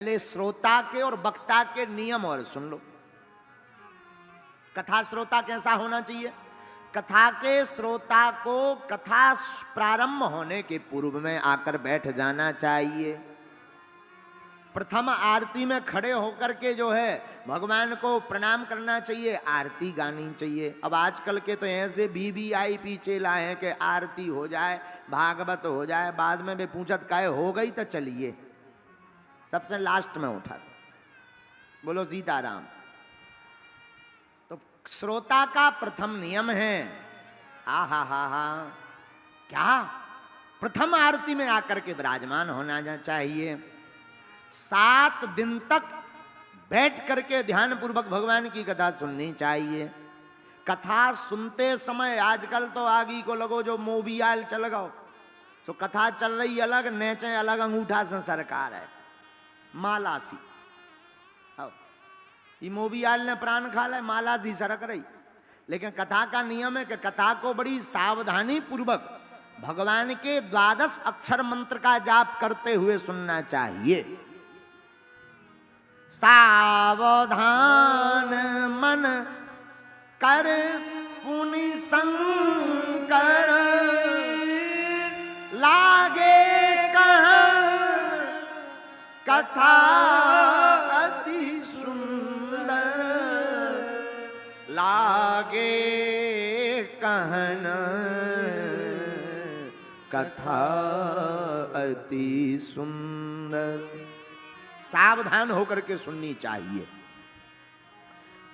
पहले श्रोता के और वक्ता के नियम और सुन लो। कथा श्रोता कैसा होना चाहिए? कथा के श्रोता को कथा प्रारंभ होने के पूर्व में आकर बैठ जाना चाहिए। प्रथम आरती में खड़े होकर के जो है भगवान को प्रणाम करना चाहिए, आरती गानी चाहिए। अब आजकल के तो ऐसे वीवीआईपी चेला है कि आरती हो जाए, भागवत हो जाए, बाद में भी पूछत काहे हो गई तो चलिए, सबसे लास्ट में उठा। बोलो सीताराम। तो श्रोता का प्रथम नियम है, हा क्या, प्रथम आरती में आकर के विराजमान होना चाहिए। 7 दिन तक बैठ करके ध्यान पूर्वक भगवान की कथा सुननी चाहिए। कथा सुनते समय आजकल तो आगी को लगो जो मोबियाल चल गओ, तो कथा चल रही अलग, नेचे अलग, अंगूठा से सरकार है माला सी। ये मोबियाल ने प्राण खा ले, माला सी सरक रही। लेकिन कथा का नियम है कि कथा को बड़ी सावधानी पूर्वक भगवान के 12 अक्षर मंत्र का जाप करते हुए सुनना चाहिए। सावधान मन कर पुनि संकर, लागे कहाँ कथा अति सुंदर, लागे कहन कथा अति सुंदर। सावधान होकर के सुननी चाहिए।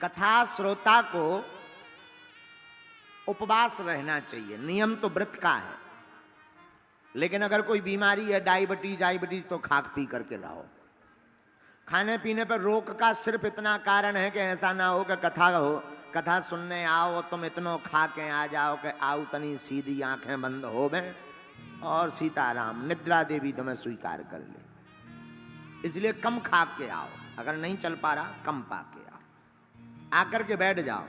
कथा श्रोता को उपवास रहना चाहिए। नियम तो व्रत का है, लेकिन अगर कोई बीमारी है, डायबिटीज तो खाक पी करके रहो। खाने पीने पर रोक का सिर्फ इतना कारण है कि ऐसा ना हो कि कथा सुनने आओ तुम इतनो खा के आ जाओ कि आओ तनी सीधी आंखें बंद हो गए और सीताराम निद्रा देवी तुम्हें स्वीकार कर ले। इसलिए कम खा के आओ, अगर नहीं चल पा रहा कम पा के आओ, आकर के बैठ जाओ।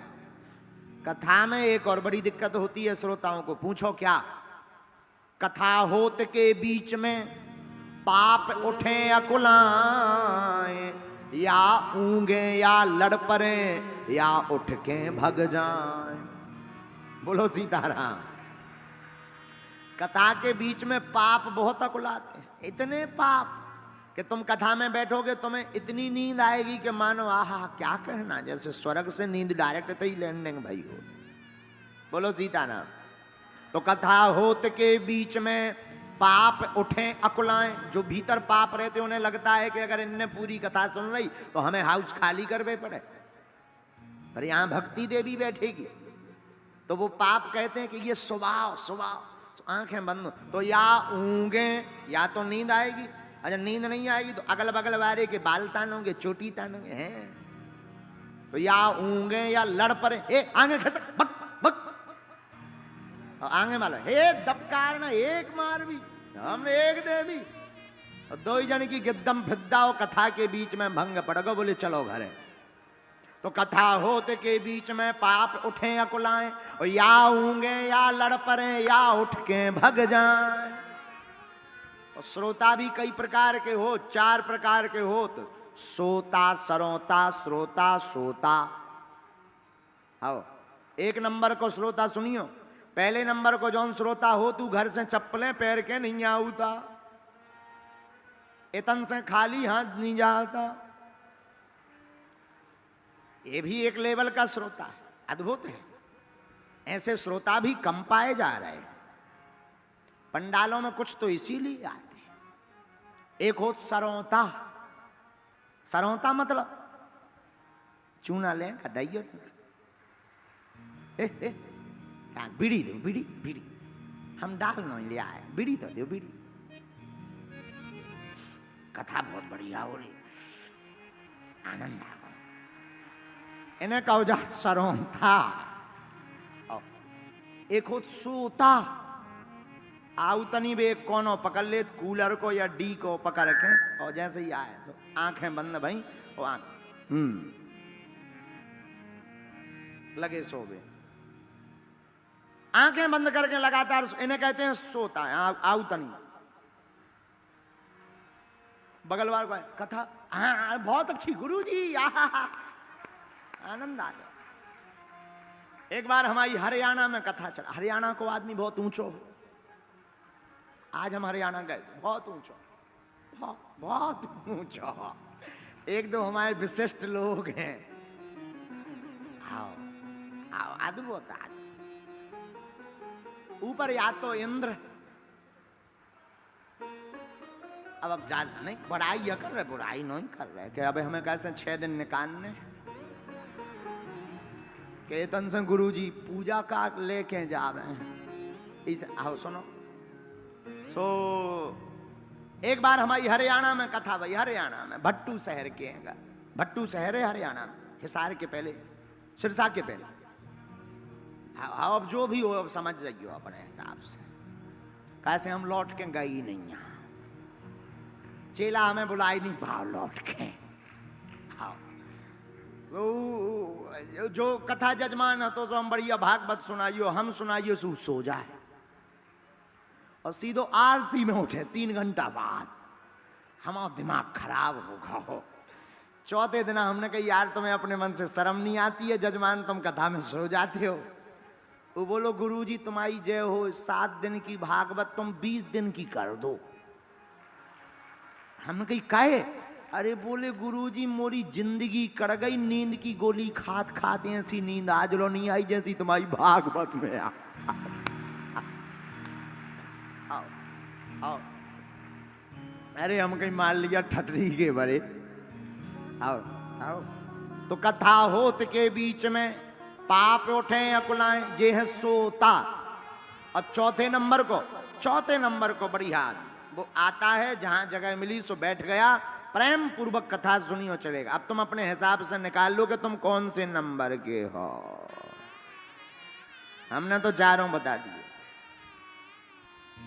कथा में एक और बड़ी दिक्कत होती है श्रोताओं को, पूछो क्या? कथा होत के बीच में पाप उठे अकुलाएं, या ऊंगे या लड़ परे, या उठ के भग जाएं। बोलो सीताराम। कथा के बीच में पाप बहुत अकुलाते हैं, इतने पाप कि तुम कथा में बैठोगे तुम्हें इतनी नींद आएगी कि मानो आहा क्या कहना, जैसे स्वर्ग से नींद डायरेक्ट तो ही लैंडिंग भाई हो। बोलो सीताराम। तो कथा होत के बीच में पाप उठे अकुलाएं, जो भीतर पाप रहते उन्हें लगता है कि अगर इनने पूरी कथा सुन रही तो हमें हाउस खाली करवे पड़े, पर यहां भक्ति देवी बैठेगी। तो वो पाप कहते हैं कि ये स्वभाव आंखें बंद, तो या ऊंगे, या तो नींद आएगी, अगर नींद नहीं आएगी तो अगल बगल वाले के बाल तानोगे, चोटी तानोगे हैं, तो या ऊंगे या लड़ पड़े, आगे खसक बक बक, और आगे वाला हे दबकार ना एक मार भी, हमने एक दे भी, और 2 जन की गिद्दम फिद्दाओ कथा के बीच में भंग पड़ गो, बोले चलो घरे। तो कथा होते के बीच में पाप उठे अकुलाएं, और या ऊंगे या लड़ पड़े, या उठ के भग जाएं। और श्रोता भी कई प्रकार के हो, 4 प्रकार के हो, तो सोता, सरोता, श्रोता, सोता। आओ 1 नंबर को श्रोता सुनियो। पहले नंबर को जौन श्रोता हो, तू घर से चप्पलें पैर के नहीं आऊता, इतन से खाली हाथ नहीं जाता। ये भी एक लेवल का श्रोता है, अद्भुत है। ऐसे श्रोता भी कम पाए जा रहे हैं पंडालों में, कुछ तो इसीलिए आते हैं। एक हो सरौता, सरौता मतलब चूना ले दैयो बीड़ी दो, बीड़ी हम डाल नहीं ले आए, बीड़ी तो दो बीड़ी। कथा बहुत बढ़िया हो रही, आनंद आ गया। इन्हें कहो जा सरौता। एक हो सोता, आउतनी भी एक कोनो पकड़ ले, कूलर को या डी को पकड़ के, और जैसे ही आए तो आंखें बंद भाई, और आंख लगे सोवे, आंखें बंद करके लगातार, इन्हें कहते हैं सोता है। आउतनी बगल वाले को कथा हाँ बहुत अच्छी गुरुजी, आनंद आ गया। एक बार हमारी हरियाणा में कथा चला। हरियाणा को आदमी बहुत ऊंचो, आज हम हरियाणा गए, बहुत ऊंचो, बहुत ऊंचो। एक दो हमारे विशिष्ट लोग हैं, आओ आओ अद्भुत। ऊपर या तो इंद्र, अब ज्यादा नहीं बड़ाई या कर रहे, बुराई नहीं कर रहे कि अब हमें कैसे 6 दिन निकालने के तन से गुरुजी पूजा का लेके जावे इस। आओ सुनो। एक बार हमारी हरियाणा में कथा भाई, हरियाणा में भट्टू शहर के हैं, भट्टू शहर है हरियाणा में, हिसार के पहले, सिरसा के पहले। हाँ अब जो भी हो अब समझ जाइयो अपने हिसाब से। कैसे हम लौट के गए ही नहीं, यहाँ चेला हमें बुलाई नहीं पाओ लौट के। हाँ जो कथा जजमान है तो हम बढ़िया भागवत सुनाइयो, हम सुनाइयो सो जाए और सीधो आरती में उठे 3 घंटा बाद। हमारा दिमाग खराब होगा हो। चौथे दिन हमने कही यार तुम्हें अपने मन से शर्म नहीं आती है जजमान, तुम कथा में सो जाते हो। वो बोलो गुरुजी तुम्हारी जय हो, 7 दिन की भागवत तुम 20 दिन की कर दो। हमने कही काहे? अरे बोले गुरुजी मोरी जिंदगी कड़ गई, नींद की गोली खात खाते ऐसी नींद आज लो नहीं आई जैसी तुम्हारी भागवत में आओ आओ। अरे हम कहीं मान लिया ठटरी के बरे। आओ आओ। तो कथा होत के बीच में पाप उठे अकुलाएं जे है सोता। अब चौथे नंबर को बढ़िया वो आता है, जहां जगह मिली सो बैठ गया, प्रेम पूर्वक कथा सुनी और चलेगा। अब तुम अपने हिसाब से निकाल लो कि तुम कौन से नंबर के हो। हमने तो 4 बता दिए।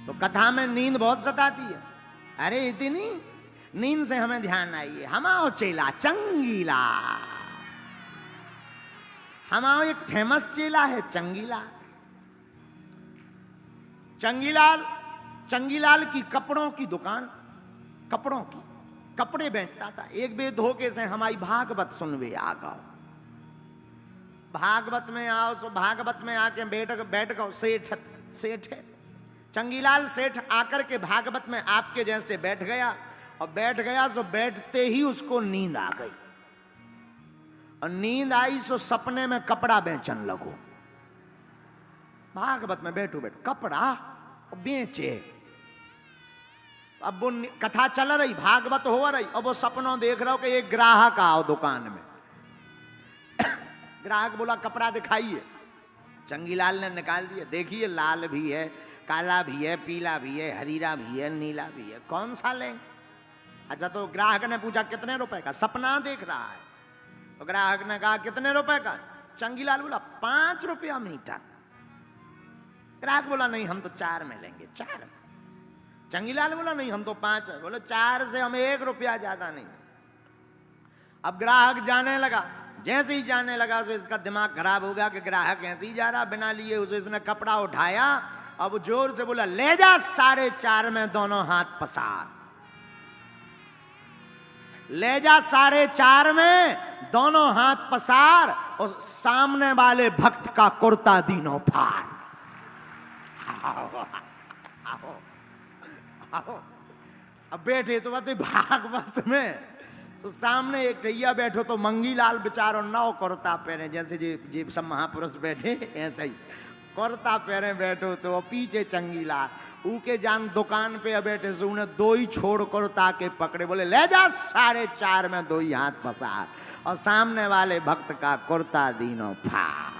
तो कथा में नींद बहुत सताती है। अरे इतनी नींद से हमें ध्यान आई है, हमाओ चेला चंगीला, हमाओ एक फेमस चेला है चंगीला। चंगीलाल की कपड़ों की दुकान, कपड़े बेचता था। एक बे धोखे से हमारी भागवत सुनवे आ गओ। भागवत में आओ सो भागवत में आके बैठ गओ। सेठ है चंगीलाल, सेठ आकर के भागवत में आपके जैसे बैठ गया सो बैठते ही उसको नींद आ गई। और नींद आई सो सपने में कपड़ा बेचन लगो। भागवत में बैठो कपड़ा बेचे। अब वो कथा चल रही, भागवत हो रही, अब वो सपनों देख रहा हो कि एक ग्राहक आओ दुकान में। ग्राहक बोला कपड़ा दिखाइए। चंगीलाल ने निकाल दिया। देखिए लाल भी है, काला भी है, पीला भी है, हरीरा भी है, नीला भी है, कौन सा लेंगे? अच्छा तो ग्राहक ने पूछा कितने रुपए का? सपना देख रहा है। तो ग्राहक ने कहा कितने रुपए का? चंगीलाल बोला 5 रुपया मीटर। ग्राहक बोला नहीं हम तो 4 में लेंगे, 4 में। चंगीलाल बोला नहीं हम तो 5 में। बोले 4 से हमें 1 रुपया ज्यादा नहीं। अब ग्राहक जाने लगा। जैसे ही जाने लगा तो इसका दिमाग खराब हो गया कि ग्राहक ऐसे ही जा रहा बिना लिए। उसे इसने कपड़ा उठाया, अब जोर से बोला ले जा 4.5 में दोनों हाथ पसार। ले जा 4.5 में दोनों हाथ पसार और सामने वाले भक्त का कुर्ता दीनों फाड़। अब बैठे तो बात भागवत में तो सामने एक टैया बैठो तो मंगीलाल बेचारो 9 कुर्ता पहने, जैसे जी सब महापुरुष बैठे ऐसा ही कुर्ता पहने बैठो। तो पीछे चंगीलाल ऊके जान दुकान पे बैठे से उन्हें 2 ही छोड़ कुर्ता के पकड़े, बोले ले जा 4.5 में 2 ही हाथ पसार और सामने वाले भक्त का कुर्ता दीनों फाड़।